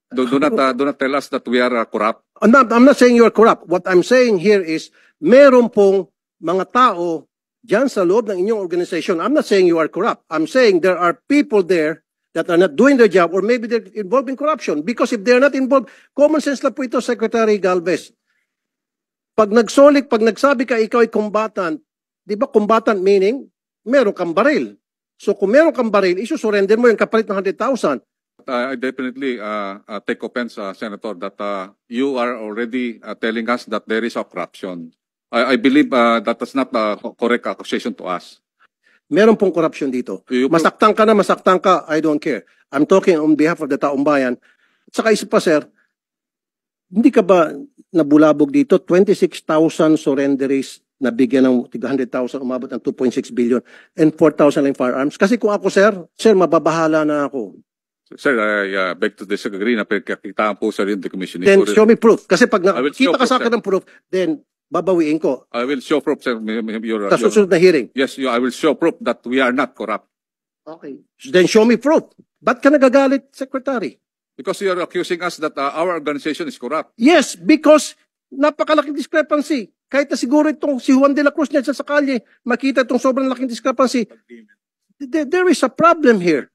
Do not tell us that we are corrupt. I'm not saying you're corrupt. What I'm saying here is, meron pong mga tao dyan sa loob ng inyong organization. I'm not saying you are corrupt. I'm saying there are people there that are not doing their job, or maybe they're involved in corruption. Because if they're not involved, common sense lang po ito, Secretary Galvez. Pag nagsabi ka ikaw ay combatant, di ba combatant meaning, meron kang baril. So kung meron kang baril, isusurrender mo yung kapalit ng 100,000. I definitely take offense, Senator, that you are already telling us that there is a corruption. I believe that is not a correct accusation to us. Meron pong corruption dito. Masaktan ka, I don't care. I'm talking on behalf of the taong bayan. Saka isa pa, sir, hindi ka ba nabulabog dito? 26,000 surrenderies na bigyan ng 100,000, umabot ng 2.6 billion, and 4,000 lang firearms. Kasi kung ako, sir, mababahala na ako. Sir, I beg to disagree na pagkakitaan po sa rin the commissioning. Then show me proof. Kasi pag nakita ka sa akin ng proof, then babawiin ko. I will show proof, sir. Sa susunod na hearing. Yes, I will show proof that we are not corrupt. Okay. Then show me proof. Ba't ka nagagalit, Secretary? Because you are accusing us that our organization is corrupt. Yes, because napakalaking discrepancy. Kahit na siguro itong si Juan de la Cruz niya sa kalye, makita itong sobrang laking discrepancy. There is a problem here.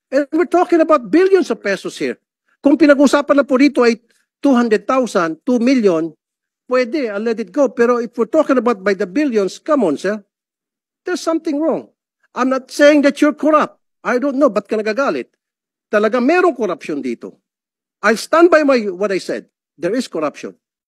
And we're talking about billions of pesos here. Kung pinag-usapan na po dito ay 200,000, 2 million, pwede, I'll let it go. Pero if we're talking about by the billions, come on, sir. There's something wrong. I'm not saying that you're corrupt. I don't know, ba't ka nagagalit? Talaga merong corruption dito. I'll stand by what I said. There is corruption.